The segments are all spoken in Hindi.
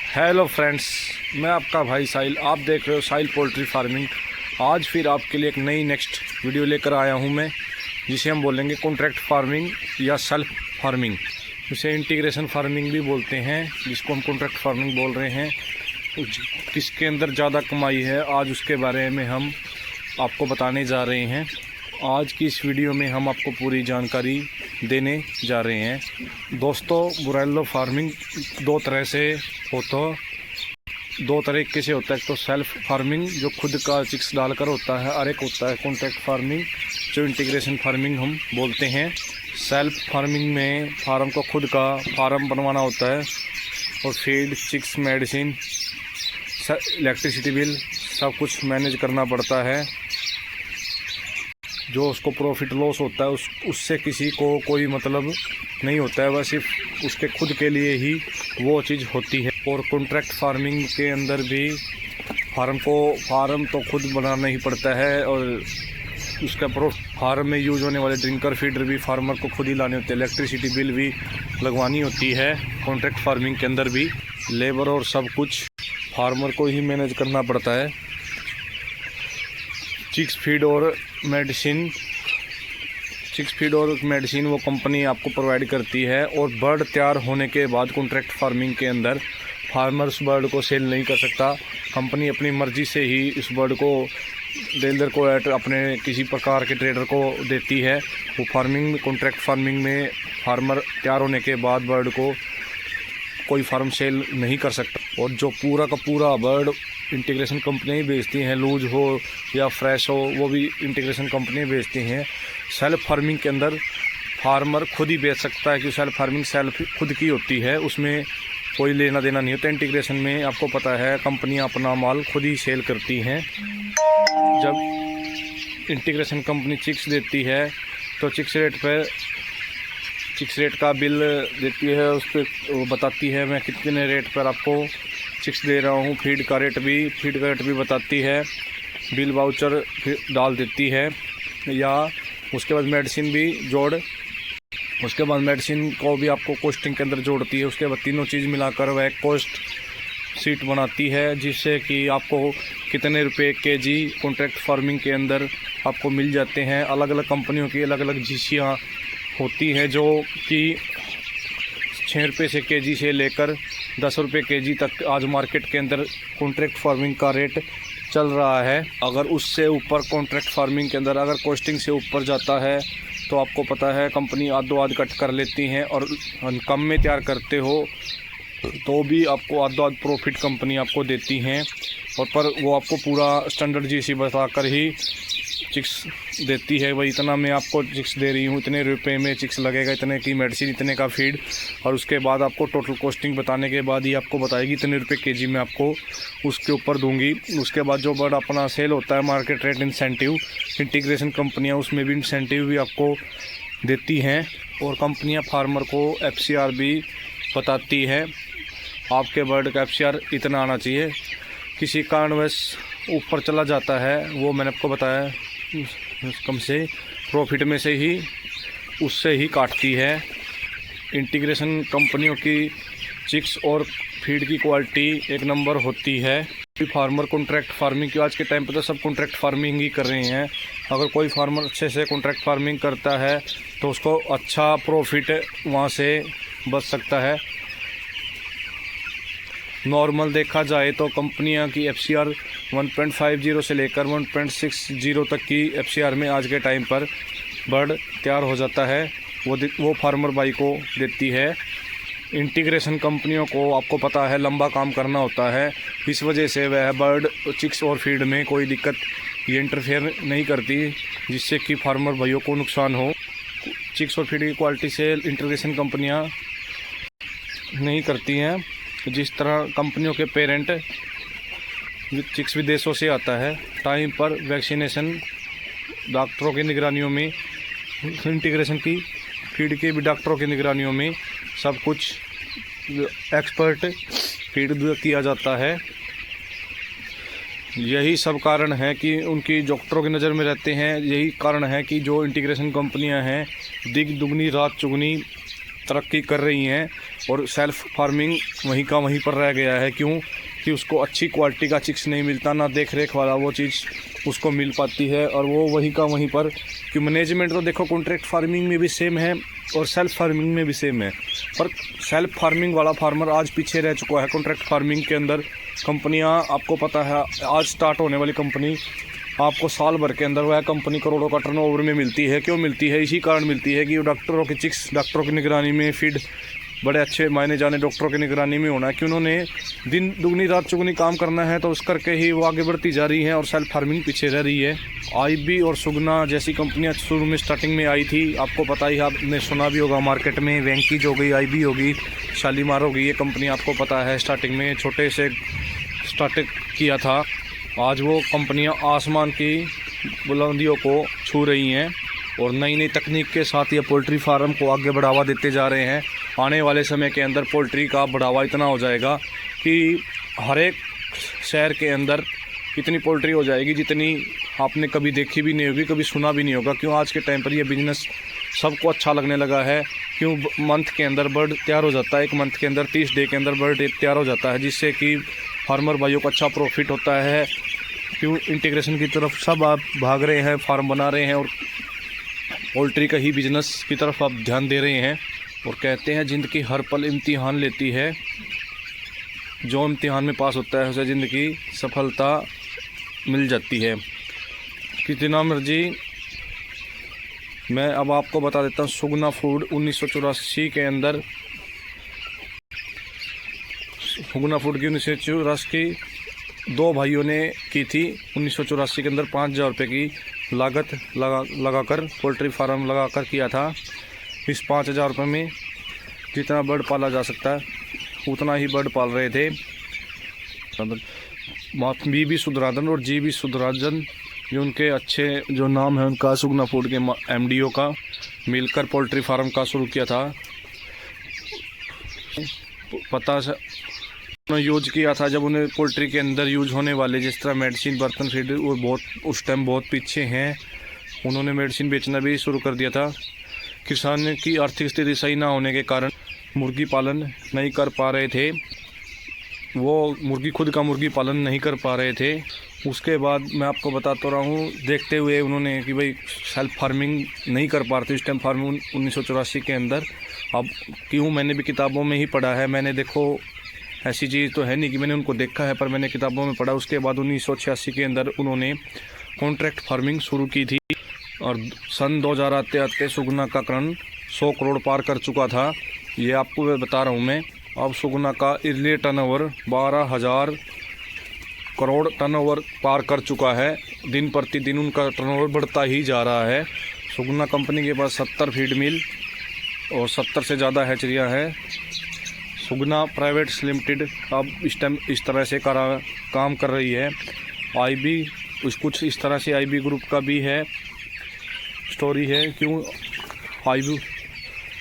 हेलो फ्रेंड्स, मैं आपका भाई साहिल। आप देख रहे हो साहिल पोल्ट्री फार्मिंग। आज फिर आपके लिए एक नई नेक्स्ट वीडियो लेकर आया हूं मैं, जिसे हम बोलेंगे कॉन्ट्रैक्ट फार्मिंग या सेल्फ फार्मिंग। इसे इंटीग्रेशन फार्मिंग भी बोलते हैं, जिसको हम कॉन्ट्रैक्ट फार्मिंग बोल रहे हैं। किसके अंदर ज़्यादा कमाई है, आज उसके बारे में हम आपको बताने जा रहे हैं। आज की इस वीडियो में हम आपको पूरी जानकारी देने जा रहे हैं। दोस्तों, ब्रोइलर फार्मिंग दो तरीके से होता है। एक तो सेल्फ फार्मिंग जो खुद का चिक्स डालकर होता है, और एक होता है कॉन्ट्रैक्ट फार्मिंग जो इंटीग्रेशन फार्मिंग हम बोलते हैं। सेल्फ फार्मिंग में फार्म को खुद का फार्म बनवाना होता है और feed, chicks, medicine, electricity bill सब कुछ मैनेज करना पड़ता है। जो उसको प्रॉफिट लॉस होता है उससे किसी को कोई मतलब नहीं होता है, वह सिर्फ उसके खुद के लिए ही वो चीज़ होती है। और कॉन्ट्रैक्ट फार्मिंग के अंदर भी फार्म तो खुद बनाना ही पड़ता है, और उसका फार्म में यूज होने वाले ड्रिंकर फीडर भी फार्मर को खुद ही लाने होते हैं। इलेक्ट्रिसिटी बिल भी लगवानी होती है। कॉन्ट्रैक्ट फार्मिंग के अंदर भी लेबर और सब कुछ फार्मर को ही मैनेज करना पड़ता है। चिक्स फीड और मेडिसिन वो कंपनी आपको प्रोवाइड करती है। और बर्ड तैयार होने के बाद कॉन्ट्रैक्ट फार्मिंग के अंदर फार्मर उस बर्ड को सेल नहीं कर सकता। कंपनी अपनी मर्ज़ी से ही इस बर्ड को डीलर को अपने किसी प्रकार के ट्रेडर को देती है। वो कॉन्ट्रैक्ट फार्मिंग में फार्मर तैयार होने के बाद बर्ड को कोई फार्म सेल नहीं कर सकता। और जो पूरा का पूरा बर्ड इंटीग्रेशन कंपनी बेचती हैं, लूज हो या फ्रेश हो, वो भी इंटीग्रेशन कंपनी बेचती हैं। सेल्फ फार्मिंग के अंदर फार्मर खुद ही बेच सकता है, कि सेल्फ फार्मिंग सेल्फ खुद की होती है, उसमें कोई लेना देना नहीं होता। इंटीग्रेशन में आपको पता है कंपनियां अपना माल खुद ही सेल करती हैं। जब इंटीग्रेशन कंपनी चिक्स देती है तो चिक्स रेट का बिल देती है, उस पर वो बताती है मैं कितने रेट पर आपको चिक्स दे रहा हूँ। फीड का रेट भी बताती है, बिल वाउचर डाल देती है। या उसके बाद मेडिसिन को भी आपको कॉस्टिंग के अंदर जोड़ती है। उसके बाद तीनों चीज़ मिलाकर वह कॉस्ट शीट बनाती है, जिससे कि आपको कितने रुपए केजी कॉन्ट्रैक्ट फार्मिंग के अंदर आपको मिल जाते हैं। अलग अलग कंपनियों की अलग अलग जीसियाँ होती हैं, जो कि 6 रुपये से केजी से लेकर 10 रुपये केजी तक आज मार्केट के अंदर कॉन्ट्रैक्ट फार्मिंग का रेट चल रहा है। अगर उससे ऊपर कॉन्ट्रैक्ट फार्मिंग के अंदर अगर कॉस्टिंग से ऊपर जाता है तो आपको पता है कंपनी आधो कट कर लेती हैं। और कम में तैयार करते हो तो भी आपको आधो प्रॉफिट कंपनी आपको देती हैं। और पर वो आपको पूरा स्टैंडर्ड जीसी बताकर ही चिक्स देती है। वही इतना मैं आपको चिक्स दे रही हूँ, इतने रुपए में चिक्स लगेगा, इतने की मेडिसिन, इतने का फीड, और उसके बाद आपको टोटल कॉस्टिंग बताने के बाद ही आपको बताएगी इतने रुपए केजी में आपको उसके ऊपर दूंगी। उसके बाद जो बर्ड अपना सेल होता है, मार्केट रेट इंसेंटिव, इंटीग्रेशन कंपनियाँ उसमें भी इंसेंटिव भी आपको देती हैं। और कंपनियाँ फार्मर को FCR भी बताती है, आपके बर्ड का FCR इतना आना चाहिए। किसी कारणवश ऊपर चला जाता है, वो मैंने आपको बताया कम से प्रॉफिट में से ही उससे ही काटती है। इंटीग्रेशन कंपनियों की चिक्स और फीड की क्वालिटी एक नंबर होती है। फार्मर कॉन्ट्रैक्ट फार्मिंग की आज के टाइम पर तो सब कॉन्ट्रैक्ट फार्मिंग ही कर रहे हैं। अगर कोई फार्मर अच्छे से कॉन्ट्रैक्ट फार्मिंग करता है तो उसको अच्छा प्रॉफिट वहाँ से बच सकता है। नॉर्मल देखा जाए तो कंपनियां की FCR 1.50 से लेकर 1.60 तक की FCR में आज के टाइम पर बर्ड तैयार हो जाता है, वो फार्मर भाई को देती है। इंटीग्रेशन कंपनियों को आपको पता है लंबा काम करना होता है, इस वजह से वह बर्ड चिक्स और फीड में कोई दिक्कत ये इंटरफेयर नहीं करती, जिससे कि फार्मर भाइयों को नुकसान हो। चिक्स और फीड की क्वालिटी से इंटीग्रेशन कंपनियां नहीं करती हैं। जिस तरह कंपनियों के पेरेंट चिक्स विदेशों से आता है, टाइम पर वैक्सीनेशन डॉक्टरों की निगरानियों में, इंटीग्रेशन की फीड के भी डॉक्टरों की निगरानियों में सब कुछ एक्सपर्ट फीड किया जाता है। यही सब कारण है कि उनकी डॉक्टरों की नज़र में रहते हैं। यही कारण है कि जो इंटीग्रेशन कंपनियां हैं दिग दुगनी रात चुगनी तरक्की कर रही हैं। और सेल्फ फार्मिंग वहीं का वहीं पर रह गया है। क्यों कि उसको अच्छी क्वालिटी का चिक्स नहीं मिलता, ना देख रेख वाला वो चीज़ उसको मिल पाती है, और वो वहीं का वहीं पर। कि मैनेजमेंट तो देखो कॉन्ट्रैक्ट फार्मिंग में भी सेम है और सेल्फ फार्मिंग में भी सेम है, पर सेल्फ फार्मिंग वाला फार्मर आज पीछे रह चुका है। कॉन्ट्रैक्ट फार्मिंग के अंदर कंपनियां, आपको पता है आज स्टार्ट होने वाली कंपनी आपको साल भर के अंदर वह कंपनी करोड़ों का टर्नओवर में मिलती है। क्यों मिलती है? इसी कारण मिलती है कि डॉक्टरों की चिक्स डॉक्टरों की निगरानी में, फीड बड़े अच्छे मायने जाने डॉक्टरों की निगरानी में होना है कि उन्होंने दिन दुगनी रात चुगनी काम करना है, तो उस करके ही वो आगे बढ़ती जा रही हैं और सेल्फ फार्मिंग पीछे रह रही है। आईबी और सुगना जैसी कंपनियां शुरू में स्टार्टिंग में आई थी, आपको पता ही, आपने सुना भी होगा मार्केट में, वेंकीज हो गई, आईबी होगी, शालीमार होगी, ये कंपनी आपको पता है स्टार्टिंग में छोटे से स्टार्ट किया था। आज वो कंपनियां आसमान की बुलंदियों को छू रही हैं और नई नई तकनीक के साथ ये पोल्ट्री फार्म को आगे बढ़ावा देते जा रहे हैं। आने वाले समय के अंदर पोल्ट्री का बढ़ावा इतना हो जाएगा कि हर एक शहर के अंदर इतनी पोल्ट्री हो जाएगी जितनी आपने कभी देखी भी नहीं होगी, कभी सुना भी नहीं होगा। क्यों आज के टाइम पर ये बिजनेस सबको अच्छा लगने लगा है। क्यों मंथ के अंदर बर्ड तैयार हो जाता है, एक मंथ के अंदर 30 डे के अंदर बर्ड तैयार हो जाता है, जिससे कि फार्मर भाइयों को अच्छा प्रॉफिट होता है। क्यों इंटीग्रेशन की तरफ सब आप भाग रहे हैं, फार्म बना रहे हैं और पोल्ट्री का ही बिजनेस की तरफ आप ध्यान दे रहे हैं। और कहते हैं ज़िंदगी हर पल इम्तिहान लेती है, जो इम्तिहान में पास होता है उसे ज़िंदगी सफलता मिल जाती है। कितना मर्जी मैं अब आपको बता देता हूँ। सुगना फूड 1984 के अंदर, सुगना फूड की 1984 दो भाइयों ने की थी। 1984 के अंदर 5,000 रुपये की लागत लगाकर पोल्ट्री फार्म लगाकर किया था। इस 5,000 रुपये में जितना बर्ड पाला जा सकता है उतना ही बर्ड पाल रहे थे। बी सुधराजन और जी सुधराजन, जो उनके अच्छे जो नाम है उनका, सुगना फूड के MDO का, मिलकर पोल्ट्री फार्म का शुरू किया था। पता यूज किया था जब उन्हें पोल्ट्री के अंदर यूज होने वाले जिस तरह मेडिसिन, बर्तन फीड, वो बहुत उस टाइम बहुत पीछे हैं। उन्होंने मेडिसिन बेचना भी शुरू कर दिया था। किसान की आर्थिक स्थिति सही ना होने के कारण मुर्गी पालन नहीं कर पा रहे थे, वो खुद का मुर्गी पालन नहीं कर पा रहे थे। उसके बाद मैं आपको बताता रहा हूँ, देखते हुए उन्होंने कि भाई सेल्फ फार्मिंग नहीं कर पा रहे थे इस टाइम फार्मिंग 1984 के अंदर। अब क्यों, मैंने भी किताबों में ही पढ़ा है, मैंने देखो ऐसी चीज़ तो है नहीं कि मैंने उनको देखा है, पर मैंने किताबों में पढ़ा। उसके बाद 1986 के अंदर उन्होंने कॉन्ट्रैक्ट फार्मिंग शुरू की थी और सन 2000 आते आते सुगना का करण 100 करोड़ पार कर चुका था। ये आपको मैं बता रहा हूँ मैं। अब सुगना का ईयरली टर्नओवर 12,000 करोड़ टर्नओवर पार कर चुका है। दिन प्रतिदिन उनका टर्नओवर बढ़ता ही जा रहा है। सुगना कंपनी के पास 70 फीड मिल और 70 से ज़्यादा हैचरियाँ हैं। सुगना प्राइवेट लिमिटेड अब इस टाइम इस तरह से काम कर रही है। आईबी कुछ इस तरह से आईबी ग्रुप का भी है, स्टोरी है। क्यों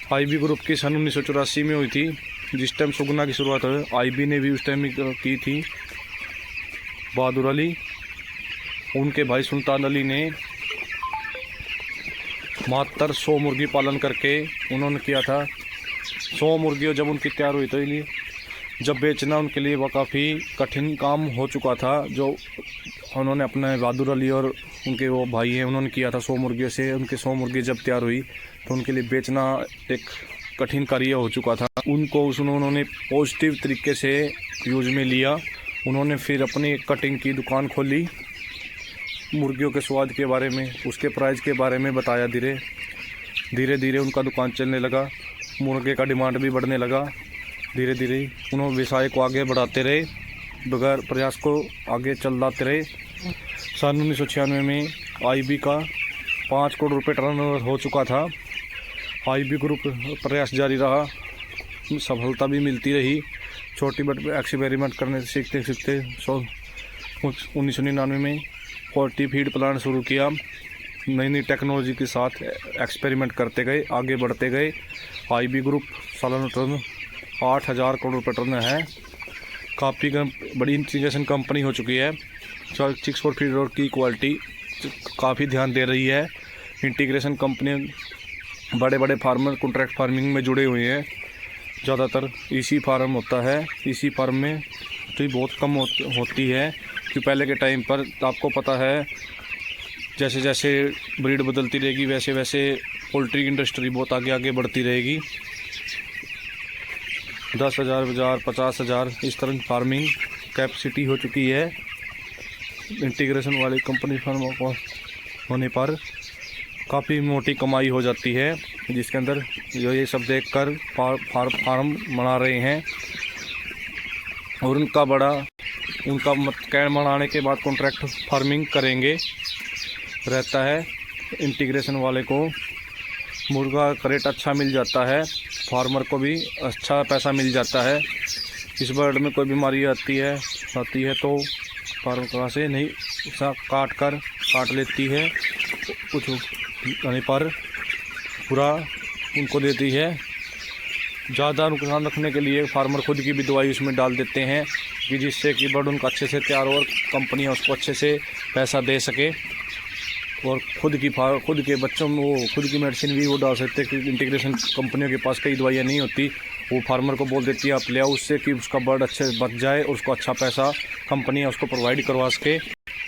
आईबी ग्रुप की सन 1984 में हुई थी, जिस टाइम सुगना की शुरुआत हुई। आईबी ने भी उस टाइम की थी। बहादुर अली, उनके भाई सुल्तान अली ने मात्र 100 मुर्गी पालन करके उन्होंने किया था। 100 मुर्गियों जब उनकी तैयार हुई तो जब बेचना उनके लिए वह काफ़ी कठिन काम हो चुका था। जो उन्होंने अपने बहादुर अली और उनके वो भाई हैं उन्होंने किया था 100 मुर्गियों से। उनके 100 मुर्गी जब तैयार हुई तो उनके लिए बेचना एक कठिन कार्य हो चुका था। उन्होंने पॉजिटिव तरीके से यूज में लिया। उन्होंने फिर अपनी एक कटिंग की दुकान खोली, मुर्गियों के स्वाद के बारे में, उसके प्राइस के बारे में बताया। धीरे धीरे उनका दुकान चलने लगा, मुर्गे का डिमांड भी बढ़ने लगा। धीरे धीरे उन्होंने व्यवसाय को आगे बढ़ाते रहे, बगैर प्रयास को आगे चलाते रहे। सन 1996 में आईबी का 5 करोड़ रुपये टर्नओवर हो चुका था। आईबी ग्रुप प्रयास जारी रहा, सफलता भी मिलती रही। छोटी बट एक्सपेरिमेंट करने सीखते 1999 में पोल्ट्री फीड प्लांट शुरू किया। नई नई टेक्नोलॉजी के साथ एक्सपेरिमेंट करते गए, आगे बढ़ते गए। आईबी ग्रुप सालाना टर्न 8,000 करोड़ रुपये टर्न है। काफ़ी बड़ी इंटीग्रेशन कंपनी हो चुकी है। चिक्स फॉर फीड और की क्वालिटी काफ़ी ध्यान दे रही है। इंटीग्रेशन कंपनी बड़े बड़े फार्मर कॉन्ट्रैक्ट फार्मिंग में जुड़े हुए हैं। ज़्यादातर इसी फार्म होता है। इसी फार्म में तो बहुत कम होती है, कि पहले के टाइम पर आपको पता है जैसे जैसे ब्रीड बदलती रहेगी वैसे वैसे पोल्ट्री की इंडस्ट्री बहुत आगे आगे बढ़ती रहेगी। 10,000 50,000 इस तरह की फार्मिंग कैपेसिटी हो चुकी है। इंटीग्रेशन वाली कंपनी फार्मों को होने पर काफ़ी मोटी कमाई हो जाती है, जिसके अंदर जो ये सब देखकर फार्म बना रहे हैं। और उनका कैड बनाने के बाद कॉन्ट्रैक्ट फार्मिंग करेंगे रहता है। इंटीग्रेशन वाले को मुर्गा का रेट अच्छा मिल जाता है, फार्मर को भी अच्छा पैसा मिल जाता है। इस बर्ड में कोई बीमारी आती है तो फार्म कहाँ से नहीं काट लेती है, कुछ होने पर पूरा उनको देती है। ज़्यादा नुकसान रखने के लिए फार्मर खुद की भी दवाई उसमें डाल देते हैं, कि जिससे कि बर्ड उनका अच्छे से तैयार हो और कंपनियाँ उसको अच्छे से पैसा दे सके। और खुद के बच्चों में वो खुद की मेडिसिन भी वो डाल सकते हैं, कि इंटीग्रेशन कंपनियों के पास कई दवाइयाँ नहीं होती, वो फार्मर को बोल देती है आप ले आओ, उससे कि उसका बर्ड अच्छे से बच जाए और उसको अच्छा पैसा कंपनियाँ उसको प्रोवाइड करवा सके।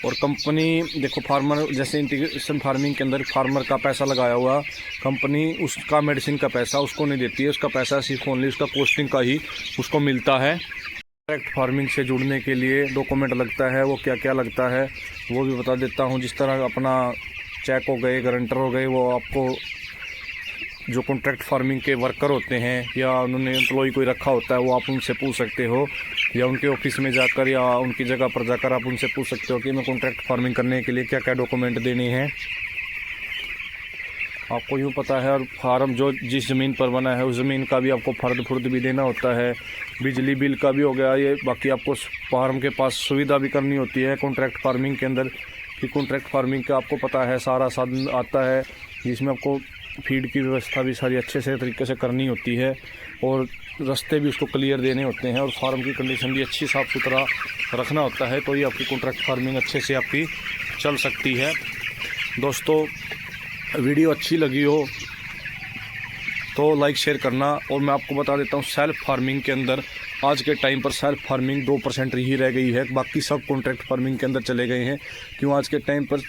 और कंपनी देखो, फार्मर जैसे इंटीग्रेशन फार्मिंग के अंदर फार्मर का पैसा लगाया हुआ, कंपनी उसका मेडिसिन का पैसा उसको नहीं देती है, उसका पैसा सिर्फ ओनली उसका कॉस्टिंग का ही उसको मिलता है। डायरेक्ट फार्मिंग से जुड़ने के लिए डॉक्यूमेंट लगता है, वो क्या क्या लगता है वो भी बता देता हूँ। जिस तरह अपना चेक हो गए, गारंटर हो गए, वो आपको जो कॉन्ट्रैक्ट फार्मिंग के वर्कर होते हैं या उन्होंने एम्प्लॉय कोई रखा होता है, वो आप उनसे पूछ सकते हो, या उनके ऑफिस में जाकर या उनकी जगह पर जाकर आप उनसे पूछ सकते हो कि मैं कॉन्ट्रैक्ट फार्मिंग करने के लिए क्या क्या डॉक्यूमेंट देने हैं। आपको यूँ पता है। और फार्म जो जिस ज़मीन पर बना है उस ज़मीन का भी आपको फर्द भी देना होता है, बिजली बिल का भी हो गया ये। बाकी आपको फार्म के पास सुविधा भी करनी होती है कॉन्ट्रैक्ट फार्मिंग के अंदर, कि कॉन्ट्रैक्ट फार्मिंग का आपको पता है सारा साधन आता है, जिसमें आपको फीड की व्यवस्था भी सारी अच्छे से तरीके से करनी होती है, और रास्ते भी उसको क्लियर देने होते हैं, और फार्म की कंडीशन भी अच्छी साफ़ सुथरा रखना होता है, तो ये आपकी कॉन्ट्रैक्ट फार्मिंग अच्छे से आपकी चल सकती है। दोस्तों, वीडियो अच्छी लगी हो तो लाइक शेयर करना। और मैं आपको बता देता हूँ, सेल्फ फार्मिंग के अंदर आज के टाइम पर सेल्फ फार्मिंग 2% ही रह गई है, बाकी सब कॉन्ट्रैक्ट फार्मिंग के अंदर चले गए हैं। क्यों? आज के टाइम पर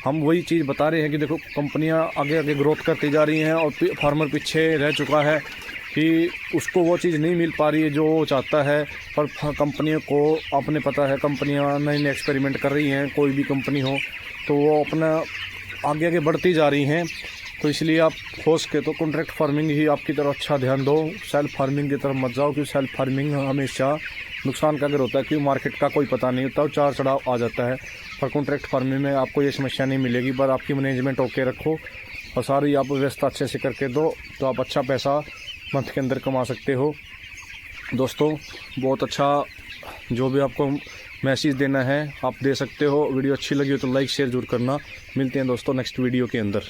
हम वही चीज़ बता रहे हैं कि देखो, कंपनियां आगे आगे ग्रोथ करती जा रही हैं और फार्मर पीछे रह चुका है, कि उसको वो चीज़ नहीं मिल पा रही है जो वो चाहता है। पर कंपनियों को आपने पता है, कंपनियां नए नए एक्सपेरिमेंट कर रही हैं, कोई भी कंपनी हो तो वो अपना आगे आगे बढ़ती जा रही हैं। तो इसलिए आप हो सके तो कॉन्ट्रैक्ट फार्मिंग ही आपकी तरफ अच्छा ध्यान दो, सेल्फ फार्मिंग की तरफ मत जाओ, क्योंकि सेल्फ फार्मिंग हमेशा नुकसान का अगर होता है, क्योंकि मार्केट का कोई पता नहीं होता, उतार चढ़ाव आ जाता है। पर कॉन्ट्रैक्ट फार्मिंग में आपको ये समस्या नहीं मिलेगी, पर आपकी मैनेजमेंट ओके रखो और सारी आप व्यवस्था अच्छे से करके दो, तो आप अच्छा पैसा मंथ के अंदर कमा सकते हो। दोस्तों, बहुत अच्छा जो भी आपको मैसेज देना है आप दे सकते हो। वीडियो अच्छी लगी हो तो लाइक शेयर जरूर करना। मिलते हैं दोस्तों नेक्स्ट वीडियो के अंदर।